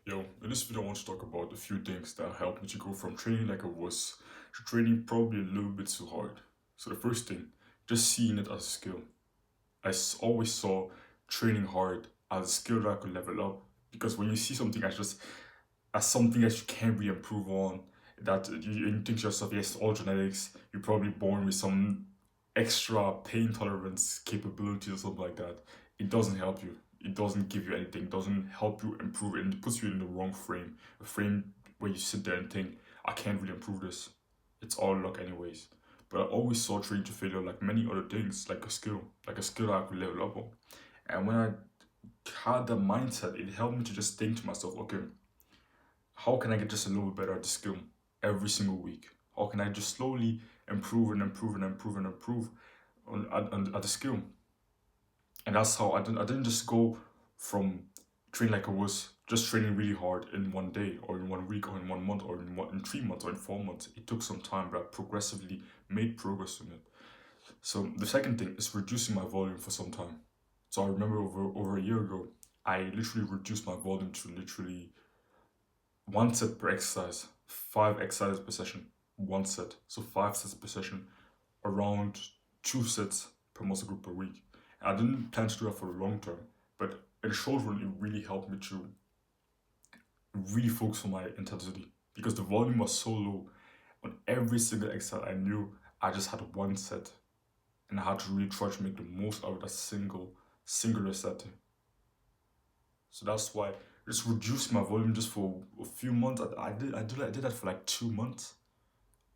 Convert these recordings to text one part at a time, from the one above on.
Yo, in this video, I want to talk about a few things that helped me to go from training like a wuss to training probably a little bit too hard. So, the first thing, just seeing it as a skill. Always saw training hard as a skill that I could level up because when you see something as something that you can't really improve on, that you think to yourself, yes, all genetics, you're probably born with some extra pain tolerance capability or something like that. It doesn't help you. It doesn't give you anything. It doesn't help you improve it. And it puts you in the wrong frame. A frame where you sit there and think, I can't really improve this. It's all luck anyways. But I always saw training to failure like many other things, like a skill that I could level up on. And when I had that mindset, it helped me to just think to myself, okay, how can I get just a little bit better at the skill every single week? How can I just slowly improve and improve and improve and improve at the skill? And that's how I didn't just go from training like I was just training really hard in one day or in one week or in 1 month or in 3 months or in 4 months. It took some time, but I progressively made progress in it. So the second thing is reducing my volume for some time. So I remember over a year ago, I literally reduced my volume to literally one set per exercise, five exercises per session, one set. So 5 sets per session, around 2 sets per muscle group per week. And I didn't plan to do that for the long term, but in the short run, it really helped me to really focus on my intensity because the volume was so low on every single exercise. I knew I just had one set, and I had to really try to make the most out of that singular set. So that's why just reduced my volume just for a few months. I did that for like 2 months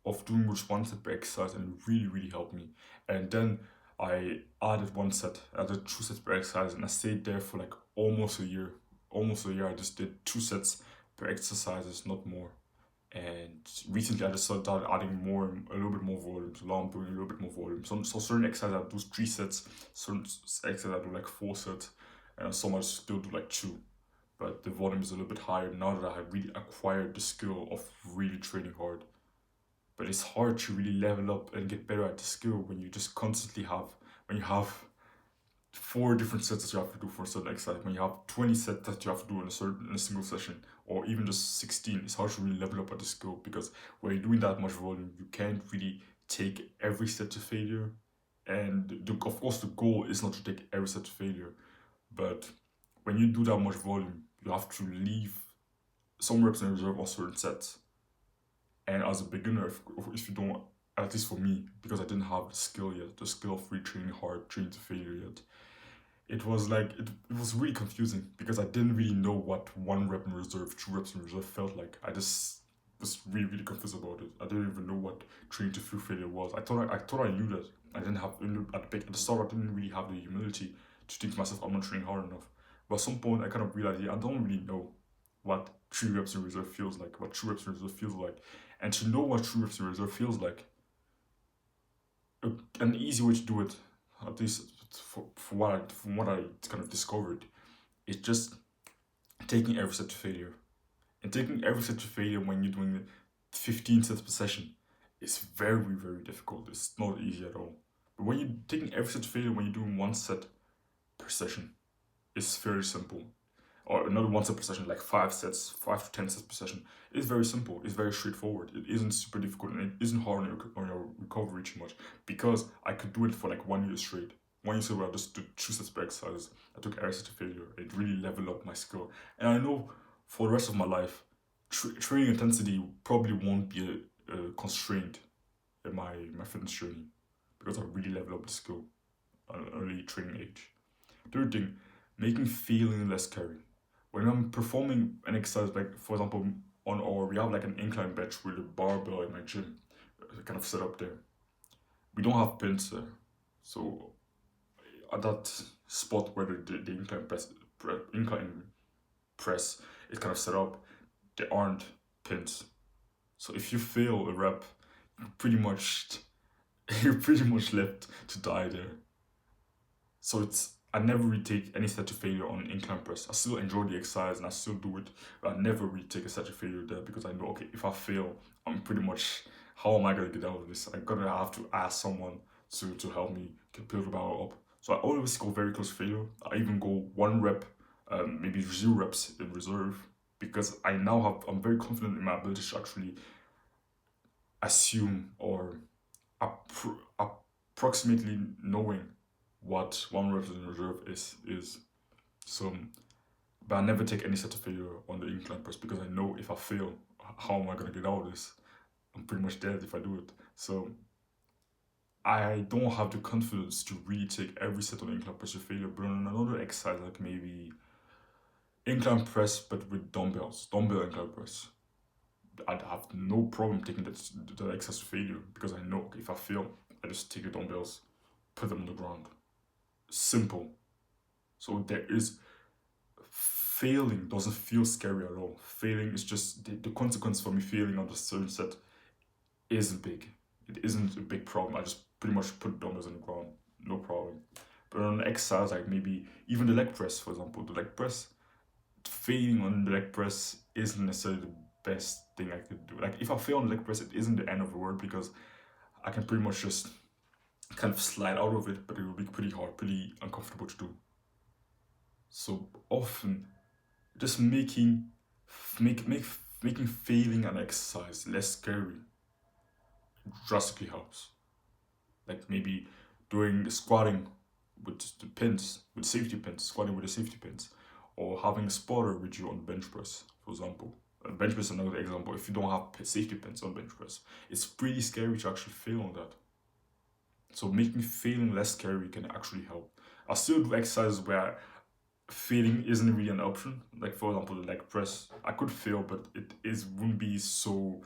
of doing just one set per exercise, and it really helped me. And then I added one set, I did 2 sets per exercise, and I stayed there for like almost a year. Almost a year, I just did 2 sets per exercises, not more. And recently, I just started adding more, a little bit more volume. So now I'm doing a little bit more volume. So certain exercises I do 3 sets, certain exercises I do like 4 sets, and some I still do like two. But the volume is a little bit higher now that I have really acquired the skill of really training hard. But it's hard to really level up and get better at the skill when you just constantly have when you have 4 different sets that you have to do for a certain exercise, when you have 20 sets that you have to do in a single session, or even just 16. It's hard to really level up at the skill because when you're doing that much volume, you can't really take every set to failure. And of course, the goal is not to take every set to failure, but when you do that much volume, you have to leave some reps in reserve on certain sets. And as a beginner, if you don't, at least for me, because I didn't have the skill yet, the skill of retraining hard, training to failure yet, it was really confusing because I didn't really know what 1 rep in reserve, 2 reps in reserve felt like. I just was really confused about it. I didn't even know what training to feel failure was. I thought I knew that. I didn't have at the start. I didn't really have the humility to think to myself, I'm not training hard enough. But at some point, I kind of realized, yeah, I don't really know what 3 reps in reserve feels like, what 2 reps in reserve feels like, and to know what 3 reps in reserve feels like, an easy way to do it, at least from what I kind of discovered, is just taking every set to failure. And taking every set to failure when you're doing 15 sets per session is very difficult. It's not easy at all. But when you're taking every set to failure when you're doing 1 set per session, it's very simple. Or another 1 set per session, like 5 sets, 5 to 10 sets per session. It's very simple. It's very straightforward. It isn't super difficult, and it isn't hard on your recovery too much because I could do it for like 1 year straight. 1 year straight where I just did 2 sets per exercise. I took every set to failure. It really leveled up my skill, and I know for the rest of my life, training intensity probably won't be a constraint in my fitness journey because I really leveled up the skill at an early training age. Third thing, making feeling less scary. When I'm performing an exercise, like for example, we have like an incline bench with a barbell in my gym, kind of set up there. We don't have pins there, so at that spot where the incline press is kind of set up, there aren't pins. So if you fail a rep, pretty much you're pretty much left to die there. So it's I never really take any set to failure on incline press. I still enjoy the exercise and I still do it, but I never really take a set to failure there because I know, okay, if I fail, I'm pretty much, how am I gonna get out of this? I'm gonna have to ask someone to help me get build the power up. So I always go very close to failure. I even go 1 rep, maybe 0 reps in reserve. because I'm very confident in my ability to actually assume or appro- approximately knowing what one rep in reserve is. So, but I never take any set of failure on the incline press because I know if I fail, how am I gonna get out of this? I'm pretty much dead if I do it. So I don't have the confidence to really take every set on incline press to failure. But on another exercise, like maybe incline press, but with dumbbell incline press, I'd have no problem taking the exercise to failure because I know if I fail, I just take the dumbbells, put them on the ground. Simple. So there is failing doesn't feel scary at all. Failing is just the consequence for me failing on the certain set isn't big. It isn't a big problem. I just pretty much put dumbbells on the ground, no problem. But on an exercise like maybe even the leg press, for example, the leg press, failing on the leg press isn't necessarily the best thing I could do. Like if I fail on the leg press, it isn't the end of the world because I can pretty much just kind of slide out of it, but it will be pretty hard, pretty uncomfortable to do. So often, just making failing an exercise less scary drastically helps. Like maybe doing the squatting with the pins, with safety pins, squatting with the safety pins, or having a spotter with you on bench press, for example. Bench press is another example. If you don't have safety pins on bench press, it's pretty scary to actually fail on that. So making failing less scary can actually help. I still do exercises where failing isn't really an option. Like for example, the leg press, I could fail, but wouldn't be so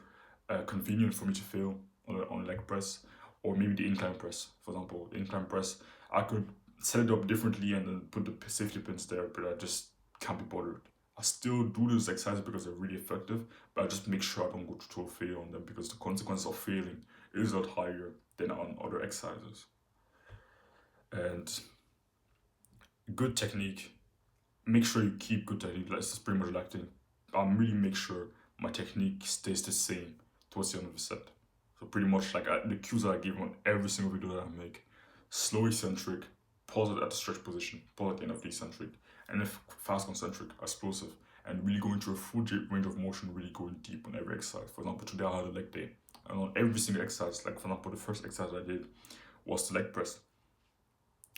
convenient for me to fail on leg press, or maybe the incline press. For example, the incline press, I could set it up differently and then put the safety pins there, but I just can't be bothered. I still do those exercises because they're really effective, but I just make sure I don't go to total failure on them because the consequence of failing is a lot higher than on other exercises. And good technique, make sure you keep good technique. That's pretty much like thing. Really make sure my technique stays the same towards the end of the set. So pretty much like the cues that I give on every single video that I make: slow eccentric, pause it at the stretch position, pause at the end of the eccentric, and if fast concentric, explosive, and really going through a full range of motion, really going deep on every exercise. For example, today I had a leg day, and on every single exercise, like for example, the first exercise I did was the leg press.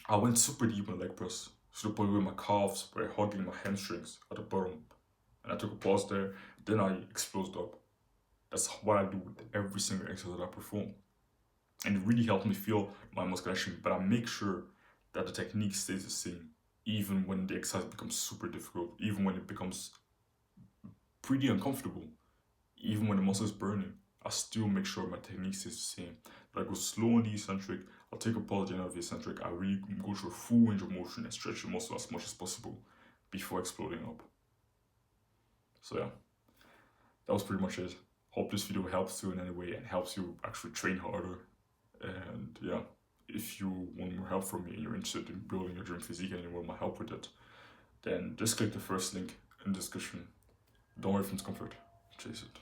I went super deep on the leg press to the point where my calves were hugging my hamstrings at the bottom. And I took a pause there, then I exploded up. That's what I do with every single exercise that I perform. And it really helped me feel my muscle action, but I make sure that the technique stays the same, even when the exercise becomes super difficult, even when it becomes pretty uncomfortable, even when the muscle is burning. I still make sure my technique stays the same. But I go slow on the eccentric, I'll take a pause at the end of the eccentric, I really go through a full range of motion and stretch the muscle as much as possible before exploding up. So yeah, that was pretty much it. Hope this video helps you in any way and helps you actually train harder. And yeah, if you want more help from me and you're interested in building your dream physique and you want my help with it, then just click the first link in the description. Don't worry from comfort, chase it.